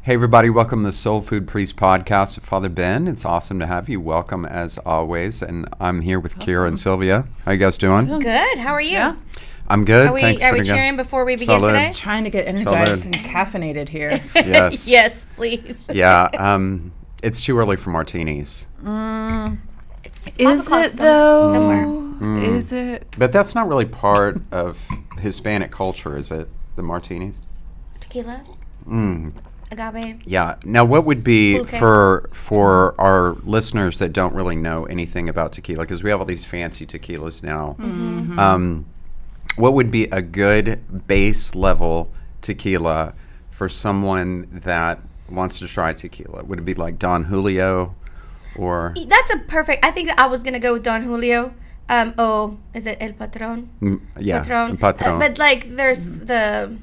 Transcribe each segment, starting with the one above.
Hey everybody, welcome to the Soul Food Priest podcast with Father Ben. It's awesome to have you. Welcome as always. And I'm here with Khira and Silvia. How you guys doing? Good. How are you? Yeah. I'm good. Are we cheering before we begin Salud. today? Trying to get energized and caffeinated here. Yes. Yes, please. Yeah. It's too early for martinis. It's 5 Is o'clock it though? somewhere. Is it? But that's not really part of Hispanic culture, is it? The martinis? Tequila? Agave? Yeah. Now, what would be Okay. for our listeners that don't really know anything about tequila, because we have all these fancy tequilas now, what would be a good base level tequila for someone that wants to try tequila? Would it be like Don Julio or? That's a perfect. I think that I was going to go with Don Julio. Is it El Patron? Yeah, Patron. Patron. But like there's the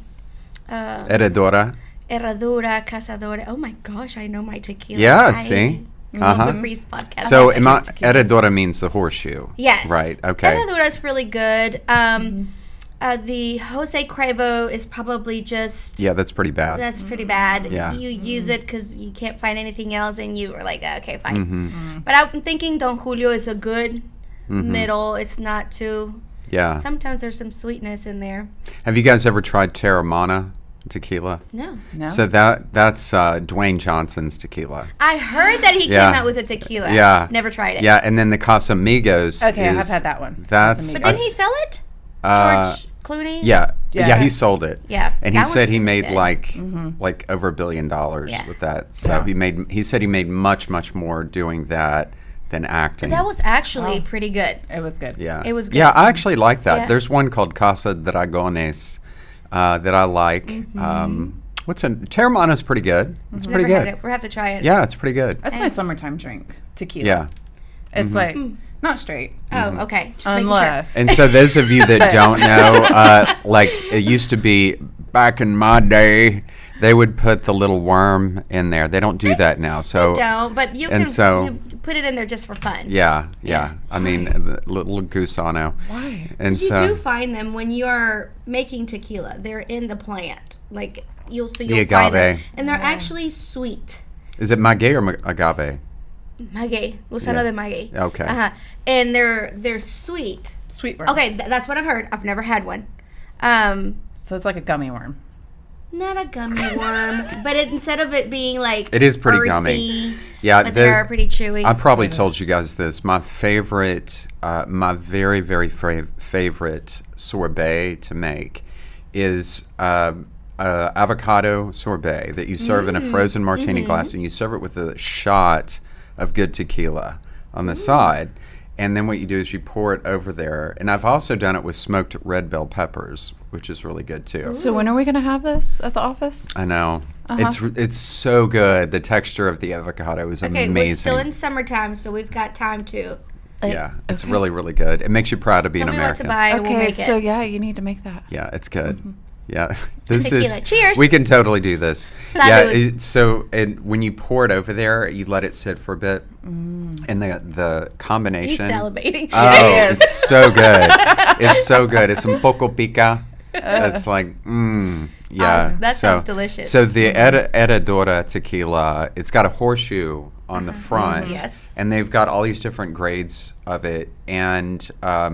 Heredora. Herradura, Cazadora. Oh my gosh, I know my tequila. Yeah, see? The Priest podcast. So, to drink tequila. Heredora means the horseshoe. Yes. Right, okay. Herradura is really good. The Jose Cuervo is probably just... Yeah, that's pretty bad. That's pretty bad. Yeah. You use it because you can't find anything else, and you are like, okay, fine. But I'm thinking Don Julio is a good middle. It's not too... Yeah. Sometimes there's some sweetness in there. Have you guys ever tried Terramana tequila? No. No. So that's Dwayne Johnson's tequila. I heard that he Yeah. came out with a tequila. Yeah. Never tried it. Yeah, and then the Casamigos. Okay, I have had that one. That's. But didn't he sell it? Uh, George Clooney? Yeah, Yeah. he sold it. Yeah, and he that said was he really made good. like over $1 billion Yeah. with that. So he said he made much more doing that than acting. That was actually pretty good. It was good. Yeah, It was good. Yeah, I actually like that. Yeah. There's one called Casa Dragones that I like. Terramana's pretty good. It's pretty Never good. had it. We'll have to try it. Yeah, it's pretty good. That's my summertime drink, tequila. Yeah. It's like, not straight. Oh, okay. Just making Unless. And so those of you that don't know, like it used to be back in my day, they would put the little worm in there. They don't do that now. So sure. Don't, but you and can so- you put it in there just for fun. yeah. I mean, the little gusano. Why? And You so do find them when you are making tequila. They're in the plant. Like you'll find agave. them, and they're actually sweet. is it maguey or agave? Maguey, gusano Yeah. de maguey. Okay. And they're sweet. Sweet worms. Okay, that's what I've heard. I've never had one. So it's like a gummy worm. Not a gummy worm, but instead of it being like It is pretty earthy, gummy. Yeah, but they are pretty chewy. I probably told you guys this. My favorite, my very favorite sorbet to make is avocado sorbet that you serve in a frozen martini glass, and you serve it with a shot of good tequila on the side. And then what you do is you pour it over there. And I've also done it with smoked red bell peppers, which is really good too. So when are we going to have this at the office? I know. It's so good. The texture of the avocado is okay, amazing. we're still in summertime, so we've got time to. Yeah, it's really good. It makes you proud to be Tell an me what to American. buy. We'll Okay, make so it. yeah, you need to make that. Yeah, it's good. Yeah, this Tequila. is. Cheers. We can totally do this. Salud. So when you pour it over there, you let it sit for a bit, and the He's combination. salivating. Oh, it's so good. It's so good. It's un poco pica. It's like, yeah. That sounds delicious. So the Herradura tequila, it's got a horseshoe on the front. Yes. And they've got all these different grades of it. And I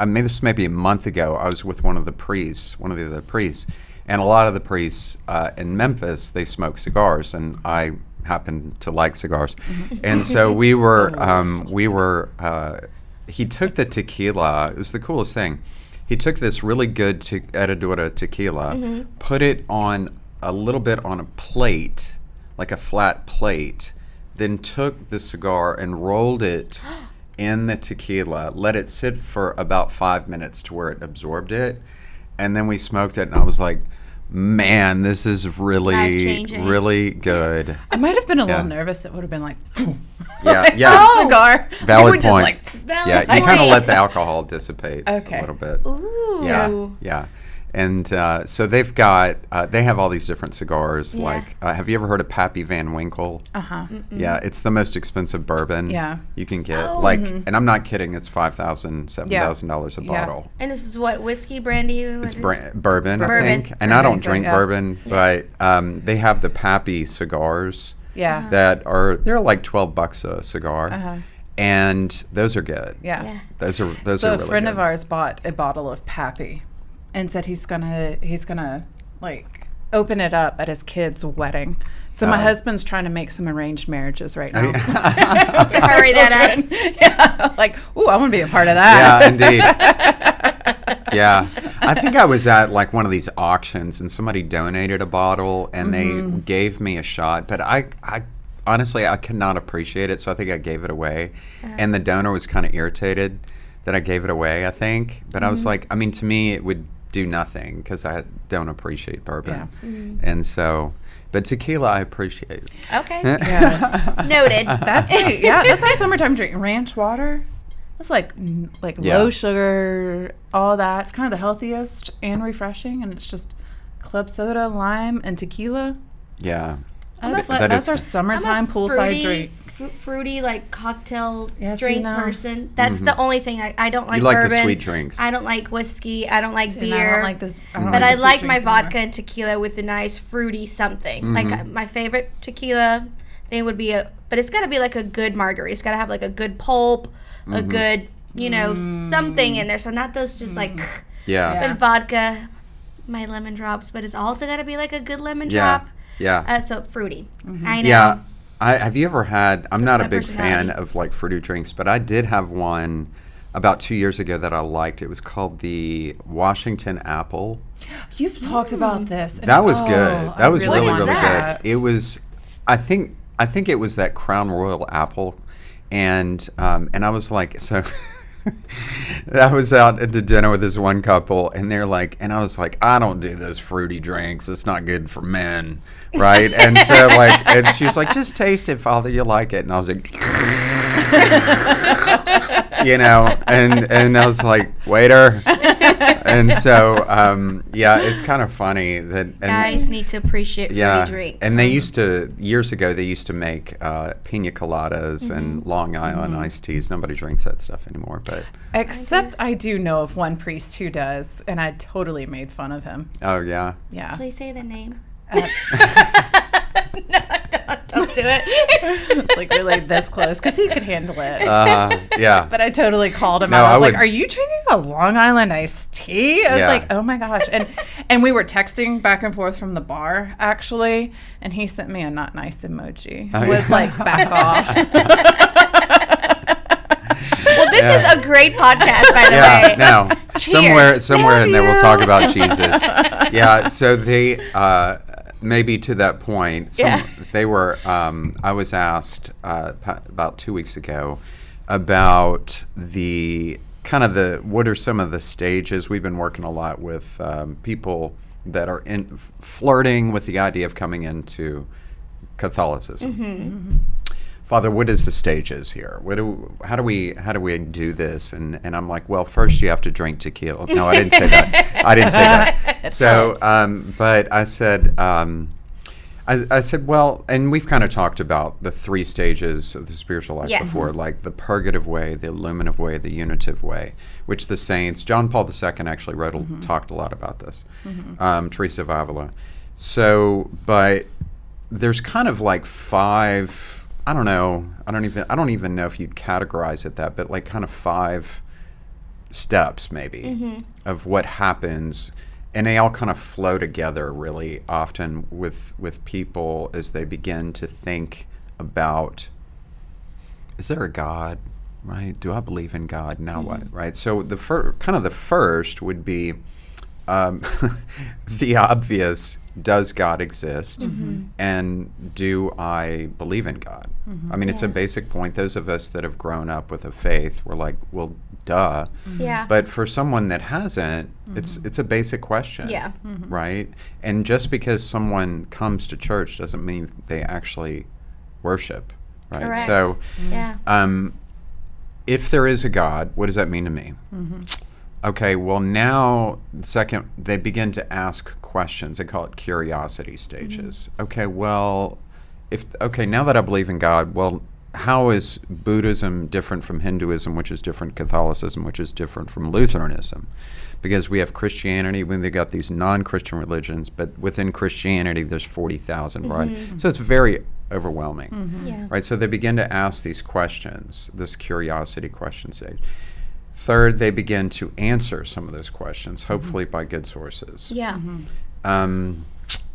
made this maybe a month ago. I was with one of the other priests. And a lot of the priests in Memphis, they smoke cigars. And I happen to like cigars. And so he took the tequila. It was the coolest thing. He took this really good Herradura tequila, put it on a little bit on a plate, like a flat plate, then took the cigar and rolled it in the tequila, let it sit for about 5 minutes to where it absorbed it, and then we smoked it, and I was like, man, this is Life-changing. really good. I might have been a Yeah. little nervous. It would have been like, Yeah. cigar. Valid You would just point. like, Valid Yeah, you kind of point. let the alcohol dissipate Okay. a little bit. Ooh. Yeah. And so they've got, they have all these different cigars. Yeah. Like, have you ever heard of Pappy Van Winkle? Uh-huh. Yeah, it's the most expensive bourbon Yeah. you can get. Oh. Like, and I'm not kidding, it's $5,000, $7,000 a bottle. And this is what, whiskey, brandy? It's bourbon, I Bourbon. think. And I don't Bourbon, drink yeah. bourbon, but they have the Pappy cigars Yeah. they're like $12 a cigar. Uh-huh. And those are good. Yeah. Those are So really a friend good. of ours bought a bottle of Pappy and said he's gonna like open it up at his kid's wedding. So my husband's trying to make some arranged marriages right now. To hurry that up. Yeah. Like, ooh, I want to be a part of that. Yeah, indeed. Yeah. I think I was at like one of these auctions and somebody donated a bottle and they gave me a shot, but I honestly, I could not appreciate it, so I think I gave it away. And the donor was kind of irritated that I gave it away, I think. But I was like, I mean, to me, it would do nothing because I don't appreciate bourbon. Yeah. And so, but tequila, I appreciate. Okay. Yes. Noted. That's my summertime drink. Ranch water. It's like Yeah. low sugar, all that. It's kind of the healthiest and refreshing, and it's just club soda, lime, and tequila. Yeah. That's our summertime poolside drink. Fruity, like cocktail Yes, drink you know. person. That's the only thing I don't like. You like bourbon. the sweet drinks. I don't like whiskey. I don't like And beer. I don't like this. I don't But like I the like sweet my drinks anymore. vodka and tequila with a nice fruity something. Like my favorite tequila thing would be but it's got to be like a good margarita. It's got to have like a good pulp, a good, something in there. So not those just like, Yeah. but vodka, my lemon drops, but it's also got to be like a good lemon Yeah. drop. Yeah. So fruity. I know. Yeah. Have you ever had, I'm not a my big fan personality. of like fruity drinks, but I did have one about 2 years ago that I liked. It was called the Washington Apple. You've talked about this. and- That was oh, good. I That was really, is really that? good. It was, I think it was that Crown Royal apple. And I was like, so I was out to dinner with this one couple and they're like, and I was like, I don't do those fruity drinks. It's not good for men. Right. And so like, and she's like, just taste it, Father, you like it. And I was like, and I was like, waiter. And so, it's kind of funny that. And, Guys need to appreciate fruity drinks. and they used to, years ago, they used to make pina coladas and Long Island iced teas. Nobody drinks that stuff anymore, but. Except I do know of one priest who does, and I totally made fun of him. Oh, yeah. Yeah. Please say the name. Uh, Don't do it. It's like really this close because he could handle it. Yeah. But I totally called him No, out. I was I like, would- "Are you drinking a Long Island iced tea?" I was Yeah. like, "Oh my gosh!" And we were texting back and forth from the bar actually, and he sent me a not nice emoji. It was like, "Back off." Well, this is a great podcast, by the Yeah, way. no. Cheers. Somewhere in there we'll you. talk about Jesus. Yeah, so they maybe to that point, they were. I was asked about 2 weeks ago about the kind of what are some of the stages. We've been working a lot with people that are flirting with the idea of coming into Catholicism. Father, what is the stages here? How do we do this? And I'm like, well, first you have to drink tequila. No, I didn't say that. So, but I said, I said, well, and we've kind of talked about the 3 stages of the spiritual life Yes. before, like the purgative way, the illuminative way, the unitive way, which the saints, John Paul II actually talked a lot about this, Teresa of Avila. So, but there's kind of like 5. I don't know. I don't even know if you'd categorize it that, but like kind of 5 steps maybe of what happens, and they all kind of flow together really often with people as they begin to think about, is there a God, right? Do I believe in God? Now what, right? So the first would be the obvious. Does God exist? And do I believe in God? I mean, it's a basic point. Those of us that have grown up with a faith, we're like, well, duh. Yeah. But for someone that hasn't, it's a basic question. Yeah. Right? And just because someone comes to church doesn't mean they actually worship. Right? Correct. So Yeah. if there is a God, what does that mean to me? okay, well now, second, they begin to ask questions. They call it curiosity stages. Okay, well, now that I believe in God, well, how is Buddhism different from Hinduism, which is different Catholicism, which is different from Lutheranism? Because we have Christianity, when they got these non-Christian religions, but within Christianity, there's 40,000, right? So it's very overwhelming, right? So they begin to ask these questions, this curiosity question stage. Third, they begin to answer some of those questions, hopefully by good sources. Yeah.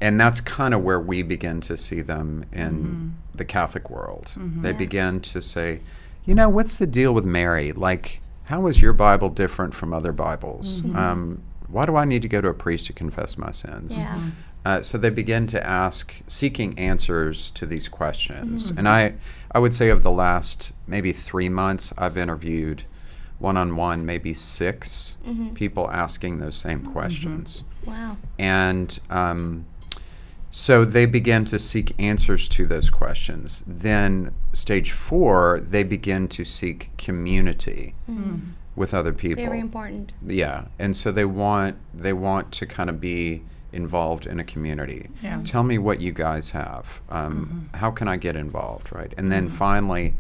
And that's kind of where we begin to see them in the Catholic world. They begin to say, what's the deal with Mary? Like, how is your Bible different from other Bibles? Why do I need to go to a priest to confess my sins? Yeah. So they begin to ask, seeking answers to these questions. And I would say of the last maybe 3 months, I've interviewed one-on-one maybe 6 people asking those same questions. Wow. And so they begin to seek answers to those questions. Then stage 4, they begin to seek community with other people. Very important. Yeah, and so they want to kind of be involved in a community. Yeah. Tell me what you guys have. How can I get involved, right? And then finally,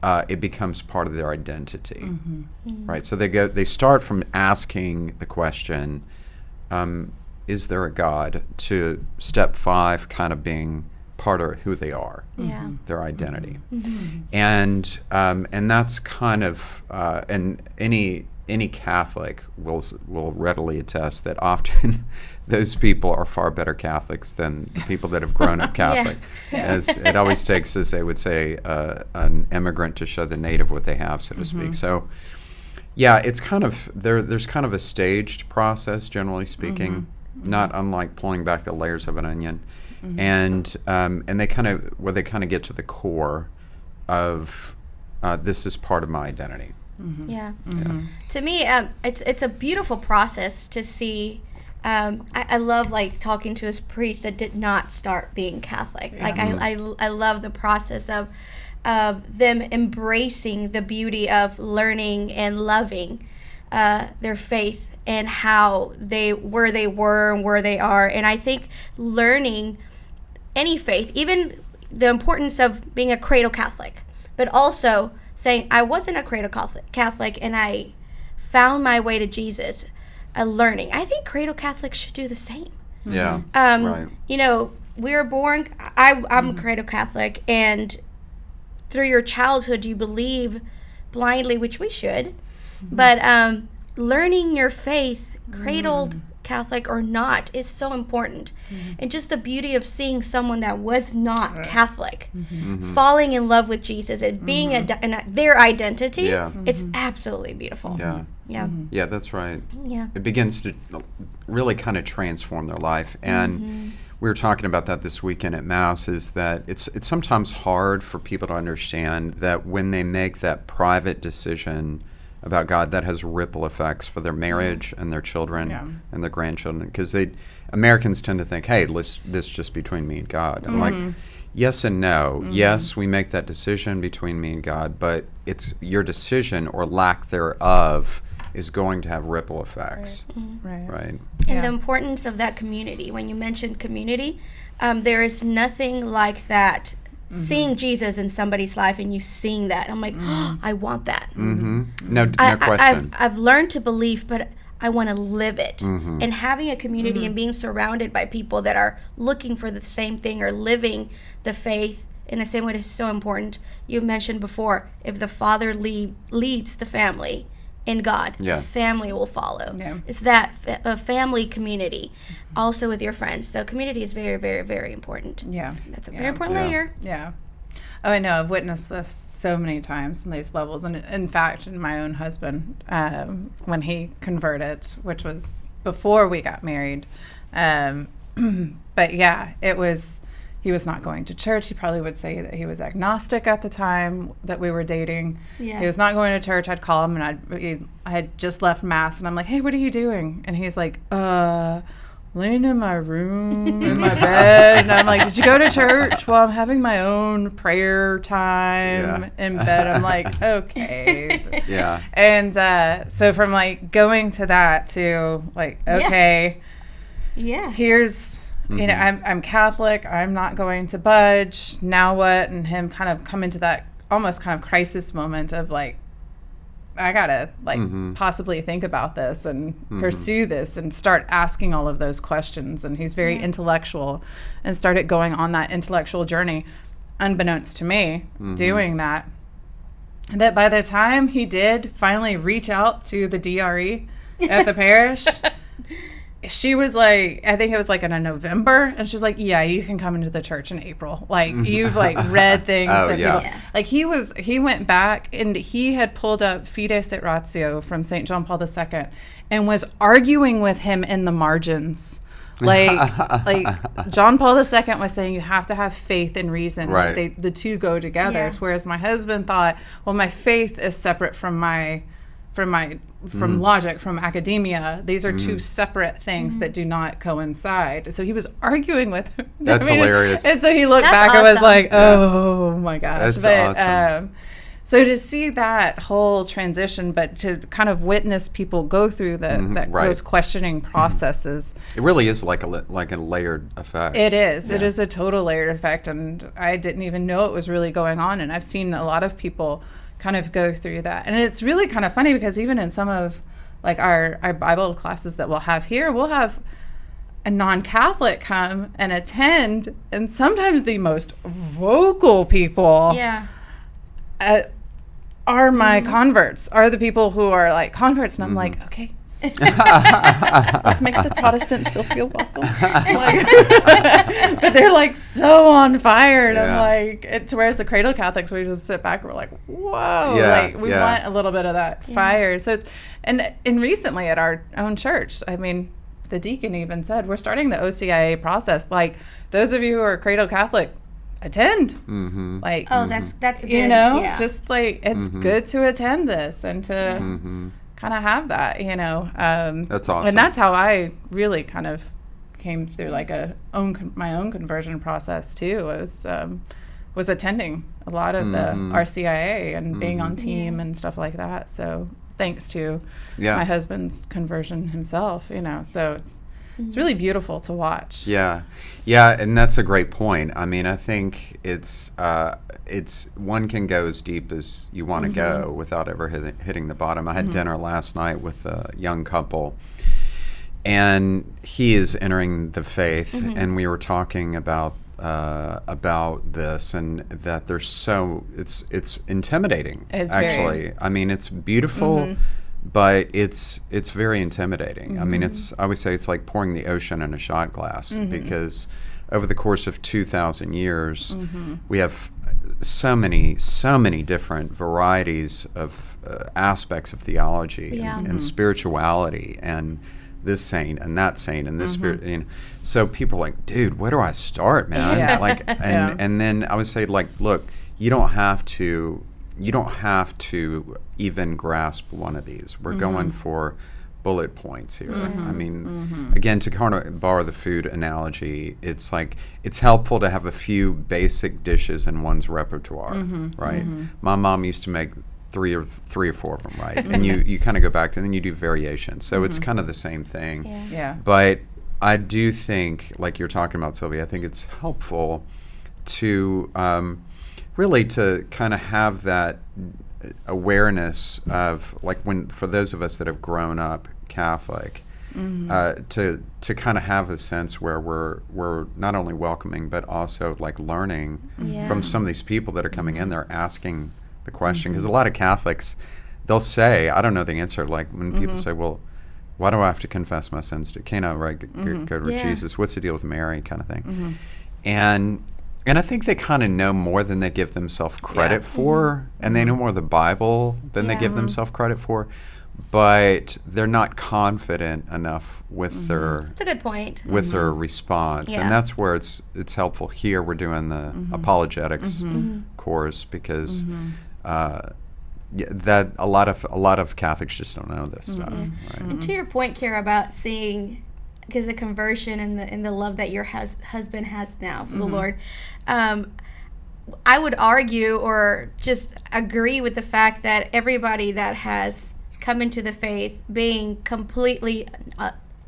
it becomes part of their identity, right? So they start from asking the question, is there a God, to step 5 kind of being part of who they are, their identity. And that's kind of, and any Catholic will readily attest that often those people are far better Catholics than the people that have grown up Catholic. As it always takes, as they would say, an immigrant to show the native what they have, so to speak. So, yeah, it's kind of there's kind of a staged process, generally speaking, not unlike pulling back the layers of an onion, and they kind of get to the core of this is part of my identity. Yeah. To me, it's a beautiful process to see. I love like talking to a priest that did not start being Catholic. Like I love the process of them embracing the beauty of learning and loving their faith and where they were and where they are. And I think learning any faith, even the importance of being a cradle Catholic, but also saying I wasn't a cradle Catholic and I found my way to Jesus, learning. I think cradle Catholics should do the same. Yeah, right. We were born, I'm a cradle Catholic, and through your childhood you believe blindly, which we should, but learning your faith, cradled Catholic or not, is so important. And just the beauty of seeing someone that was not Catholic falling in love with Jesus and being their identity, it's absolutely beautiful. Yeah, that's right. Yeah, it begins to really kind of transform their life. And we were talking about that this weekend at Mass, is that it's sometimes hard for people to understand that when they make that private decision about God, that has ripple effects for their marriage and their children and their grandchildren. Because Americans tend to think, hey, this just between me and God. I'm like, yes and no. Yes, we make that decision between me and God, but it's your decision or lack thereof is going to have ripple effects. Right. And the importance of that community. When you mentioned community, there is nothing like that. Seeing Jesus in somebody's life and you seeing that, I'm like, I want that. No question. I've learned to believe, but I want to live it. And having a community and being surrounded by people that are looking for the same thing or living the faith in the same way is so important. You mentioned before, if the father leads the family in God, the family will follow. It's that a family community, also with your friends. So community is very, very, very important. That's a very important layer. Oh, I know. I've witnessed this so many times in these levels. And in fact, in my own husband, when he converted, which was before we got married. But yeah, he was not going to church. He probably would say that he was agnostic at the time that we were dating. He was not going to church. I'd call him and I had just left Mass and I'm like, hey, what are you doing? And he's like, laying in my room, in my bed, and I'm like, did you go to church? Well, I'm having my own prayer time in bed. I'm like, okay. Yeah. And so from like going to that to like, okay, here's, you know, I'm Catholic. I'm not going to budge. Now what? And him kind of come into that almost kind of crisis moment of like, I gotta like possibly think about this and pursue this and start asking all of those questions. And he's very intellectual and started going on that intellectual journey, unbeknownst to me, doing that. That by the time he did finally reach out to the DRE at the parish, she was like, I think it was like in a November, and she was like, yeah, you can come into the church in April. Like, you've like read things that people, like he went back and he had pulled up Fides et Ratio from St. John Paul II and was arguing with him in the margins. Like John Paul II was saying you have to have faith and reason. Right. Like the two go together. Yeah. Whereas my husband thought, well, my faith is separate from logic, from academia. These are two separate things that do not coincide. So he was arguing with him. That's hilarious. And so he looked back and was like, oh my gosh. That's awesome. So to see that whole transition, but to kind of witness people go through those questioning processes. It really is like a layered effect. It is. Yeah. It is a total layered effect. And I didn't even know it was really going on. And I've seen a lot of people kind of go through that. And it's really kind of funny because even in some of like our Bible classes that we'll have here, we'll have a non-Catholic come and attend, and sometimes the most vocal people are my converts, are the people who are like converts. And I'm like, okay, let's make the Protestants still feel welcome. Like, but they're like so on fire, and I'm like, whereas the cradle Catholics, we just sit back and we're like, whoa, like we want a little bit of that fire. So it's and recently at our own church, I mean, the deacon even said we're starting the OCIA process. Like, those of you who are cradle Catholic, attend. Like, that's a good, you know, just like it's good to attend this and to kind of have that, you know. That's awesome. And that's how I really kind of came through like my own conversion process too. Was attending a lot of the RCIA and being on team and stuff like that. So thanks to my husband's conversion himself, you know. So it's really beautiful to watch. Yeah, and that's a great point. I mean, I think it's one can go as deep as you want to go without ever hitting the bottom. I had dinner last night with a young couple, and he is entering the faith, and we were talking about this, and that there's it's intimidating. It's actually, I mean, it's beautiful. But it's very intimidating. I mean, I would say it's like pouring the ocean in a shot glass, because over the course of 2,000 years, we have so many different varieties of aspects of theology and spirituality, and this saint and that saint and this spirit. You know, so people are like, dude, where do I start, man? Yeah. Like, and then I would say, like, look, you don't have to even grasp one of these. We're going for bullet points here. I mean, again, to kind of borrow the food analogy, it's like it's helpful to have a few basic dishes in one's repertoire, right? My mom used to make three or four of them, right? And you kind of go back to, and then you do variations. So it's kind of the same thing. Yeah. But I do think, like you're talking about, Silvia, I think it's helpful to really to kind of have that awareness of, like, when, for those of us that have grown up Catholic, to kind of have a sense where we're not only welcoming but also like learning from some of these people that are coming in. They're asking the question, because a lot of Catholics, they'll say, I don't know the answer. Like when people say, well, why do I have to confess my sins to Cana, right? Go to Jesus. What's the deal with Mary, kind of thing. And I think they kind of know more than they give themselves credit for, and they know more of the Bible than they give themselves credit for, but they're not confident enough with their. That's a good point. With their response, and that's where it's helpful. Here we're doing the apologetics course, because that a lot of Catholics just don't know this stuff. Right? And to your point, Khira, about seeing because the conversion and the love that your husband has now for the Lord. I would argue or just agree with the fact that everybody that has come into the faith being completely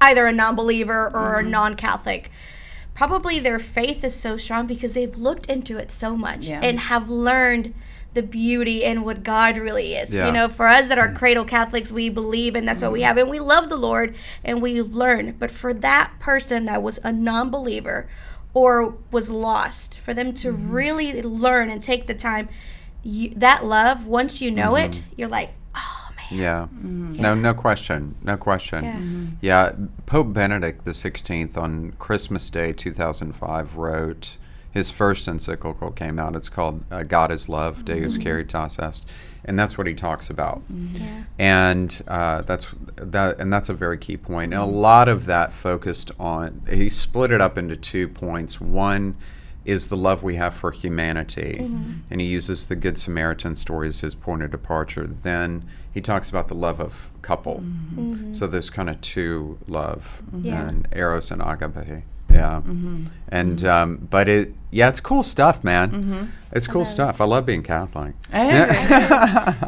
either a non-believer or a non-Catholic, probably their faith is so strong because they've looked into it so much and have learned the beauty and what God really is. You know, for us that are cradle Catholics, we believe and that's what we have, and we love the Lord and we've learned. But for that person that was a non-believer or was lost, for them to really learn and take the time, that love, once you know it, you're like, oh man. Yeah. No question. Yeah. Pope Benedict XVI on Christmas Day 2005 wrote, his first encyclical came out. It's called God is Love, Deus Caritas Est, and that's what he talks about. And that's a very key point. And a lot of that focused on, he split it up into 2 points. One is the love we have for humanity, and he uses the Good Samaritan story as his point of departure. Then he talks about the love of couple. So there's kind of 2 love, and eros and agape. And but it's cool stuff, man. It's cool stuff. I love being Catholic. Let's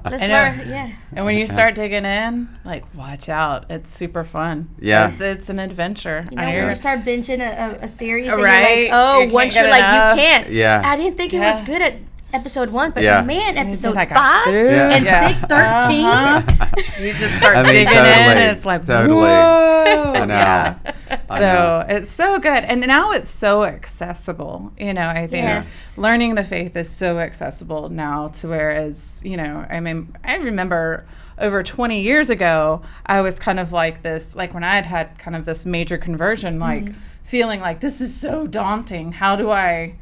learn. And when you start digging in, like, watch out, it's super fun. It's an adventure. You know, when you start binging a series, and right? you're like, once you're like, you can't. I didn't think it was good at episode 1, but man, episode 5 and 6, 13. You just start digging in, and it's like, whoa. I know. So it's so good, and now it's so accessible. You know, I think learning the faith is so accessible now, to whereas, you know, I mean, I remember over 20 years ago, I was kind of like this, like when I had kind of this major conversion, like feeling like this is so daunting. How do I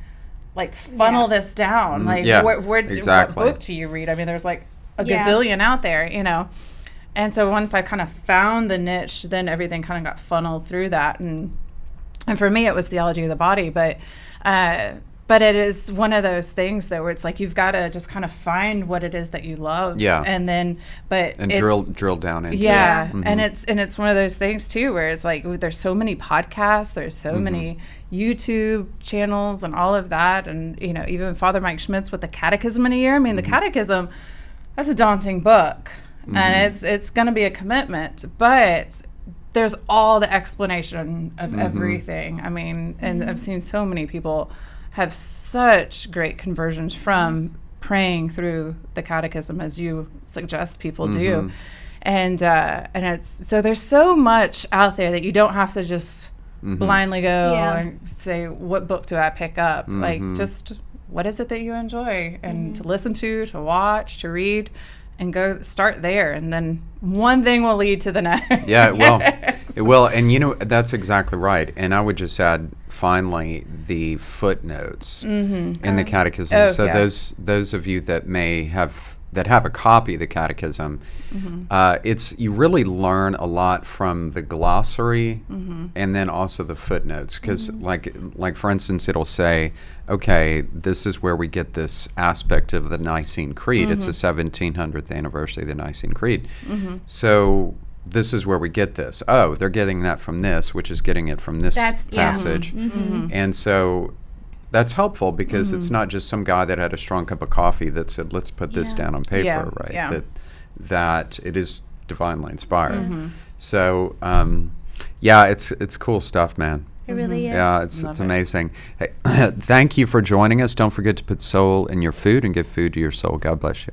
like funnel this down? Like what book do you read? I mean, there's like a gazillion out there, you know. And so once I kind of found the niche, then everything kind of got funneled through that. And for me, it was theology of the body. But it is one of those things though, where it's like you've got to just kind of find what it is that you love. And then, drill down into it. And it's one of those things too, where it's like there's so many podcasts, there's so many YouTube channels and all of that. And, you know, even Father Mike Schmitz with the Catechism in a Year. I mean, the Catechism, that's a daunting book. And it's going to be a commitment, but there's all the explanation of everything. I mean, and I've seen so many people have such great conversions from praying through the catechism, as you suggest people do. And it's, so there's so much out there that you don't have to just blindly go and say, what book do I pick up? Like, just what is it that you enjoy? And to listen to watch, to read, and go start there, and then one thing will lead to the next. It will. And you know, that's exactly right. And I would just add, finally, the footnotes in the catechism. Those of you that have a copy of the catechism, you really learn a lot from the glossary and then also the footnotes, because like for instance, it'll say, okay, this is where we get this aspect of the Nicene Creed. It's the 1700th anniversary of the Nicene Creed. So this is where we get this. Oh, they're getting that from this, which is getting it from this passage. And so that's helpful, because it's not just some guy that had a strong cup of coffee that said, let's put this down on paper, right? That it is divinely inspired. So, it's cool stuff, man. It really is. Yeah, it's amazing. Hey, thank you for joining us. Don't forget to put soul in your food and give food to your soul. God bless you.